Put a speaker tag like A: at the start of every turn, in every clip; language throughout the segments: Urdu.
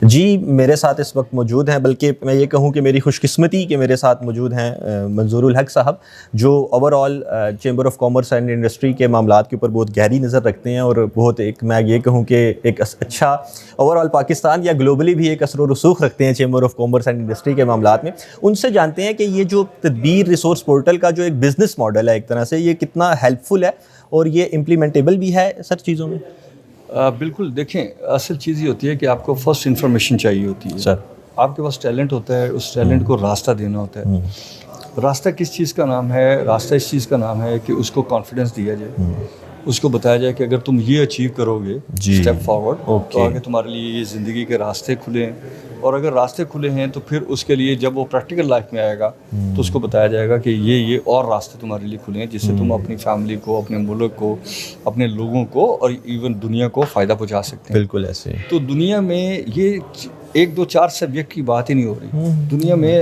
A: جی میرے ساتھ اس وقت موجود ہیں، بلکہ میں یہ کہوں کہ میری خوش قسمتی کہ میرے ساتھ موجود ہیں منظور الحق صاحب، جو over all chamber of commerce and industry کے معاملات کے اوپر بہت گہری نظر رکھتے ہیں، اور بہت ایک میں یہ کہوں کہ ایک اچھا اوور آل پاکستان یا گلوبلی بھی ایک اثر و رسوخ رکھتے ہیں chamber of commerce and industry کے معاملات میں. ان سے جانتے ہیں کہ یہ جو تدبیر ریسورس پورٹل کا جو ایک بزنس ماڈل ہے ایک طرح سے، یہ کتنا ہیلپ فل ہے اور یہ امپلیمنٹیبل بھی ہے سر چیزوں میں.
B: بالکل، دیکھیں اصل چیز یہ ہوتی ہے کہ آپ کو فرسٹ انفارمیشن چاہیے ہوتی ہے.
A: سر
B: آپ کے پاس ٹیلنٹ ہوتا ہے، اس ٹیلنٹ کو راستہ دینا ہوتا ہے. راستہ کس چیز کا نام ہے؟ راستہ اس چیز کا نام ہے کہ اس کو کانفیڈنس دیا جائے، اس کو بتایا جائے کہ اگر تم یہ اچیو کرو گے اسٹیپ فارورڈ تو آگے تمہارے لیے یہ زندگی کے راستے کھلے ہیں. اور اگر راستے کھلے ہیں تو پھر اس کے لیے جب وہ پریکٹیکل لائف میں آئے گا تو اس کو بتایا جائے گا کہ یہ اور راستے تمہارے لیے کھلے ہیں جس سے تم اپنی فیملی کو، اپنے ملک کو، اپنے لوگوں کو اور ایون دنیا کو فائدہ پہنچا سکتے ہیں.
A: بالکل ایسے.
B: تو دنیا میں یہ 1 2 4 سبجیکٹ کی بات ہی نہیں ہو رہی. دنیا میں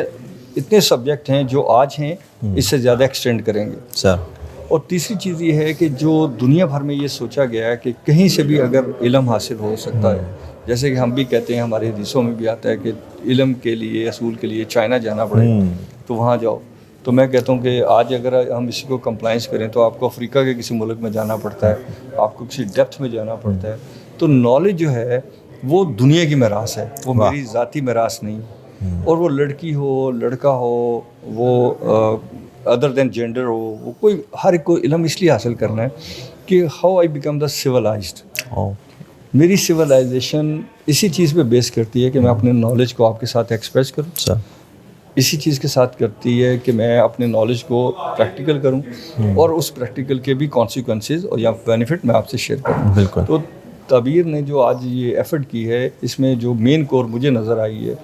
B: اتنے سبجیکٹ ہیں جو آج ہیں، اس سے زیادہ ایکسٹینڈ کریں گے
A: سر.
B: اور تیسری چیز یہ ہے کہ جو دنیا بھر میں یہ سوچا گیا ہے کہ کہیں سے بھی اگر علم حاصل ہو سکتا ہے، جیسے کہ ہم بھی کہتے ہیں، ہمارے حدیثوں میں بھی آتا ہے کہ علم کے لیے، اصول کے لیے چائنا جانا پڑے تو وہاں جاؤ. تو میں کہتا ہوں کہ آج اگر ہم اسی کو کمپلائنس کریں تو آپ کو افریقہ کے کسی ملک میں جانا پڑتا ہے، آپ کو کسی ڈیپتھ میں جانا پڑتا ہے. تو نالج جو ہے وہ دنیا کی میراث ہے، وہ میری ذاتی میراث نہیں. اور وہ لڑکی ہو، لڑکا ہو، وہ ادر دین جینڈر ہو، وہ کوئی ہر ایک کو علم اس لیے حاصل کرنا ہے کہ how I become the civilised. میری سویلائزیشن اسی چیز پہ بیس کرتی ہے کہ میں اپنے نالج کو آپ کے ساتھ ایکسپریس کروں. اسی چیز کے ساتھ کرتی ہے کہ میں اپنے نالج کو پریکٹیکل کروں اور اس پریکٹیکل کے بھی کانسیکوینسز اور یا بینیفٹ میں آپ سے شیئر کروں.
A: بالکل.
B: تو تعبیر نے جو آج یہ ایفرٹ کی ہے، اس میں جو مین کور مجھے نظر آئی ہے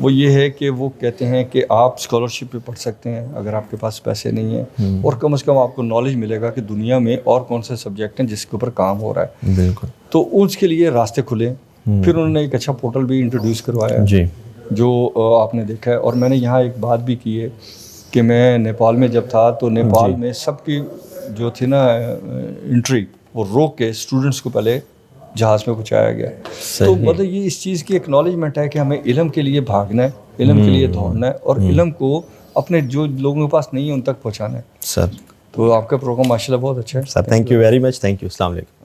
B: وہ یہ ہے کہ وہ کہتے ہیں کہ آپ اسکالرشپ پہ پڑھ سکتے ہیں اگر آپ کے پاس پیسے نہیں ہیں، اور کم از کم آپ کو نالج ملے گا کہ دنیا میں اور کون سے سبجیکٹ ہیں جس کے اوپر کام ہو رہا ہے.
A: بالکل.
B: تو اس کے لیے راستے کھلے. پھر انہوں نے ایک اچھا پورٹل بھی انٹروڈیوس کروایا
A: جی
B: جو آپ نے دیکھا ہے. اور میں نے یہاں ایک بات بھی کی ہے کہ میں نیپال میں جب تھا تو نیپال میں سب کی جو تھی نا انٹری، وہ روک کے اسٹوڈنٹس کو پہلے جہاز میں پہنچایا گیا. تو مطلب یہ اس چیز کی ایکنالجمنٹ ہے کہ ہمیں علم کے لیے بھاگنا ہے، علم کے لیے دوڑنا ہے، اور علم کو اپنے جو لوگوں کے پاس نہیں ہے ان تک پہنچانا ہے.
A: سر
B: تو آپ کا پروگرام ماشاء اللہ بہت اچھا ہے
A: sir. Thank you very much. Thank you. السلام علیکم.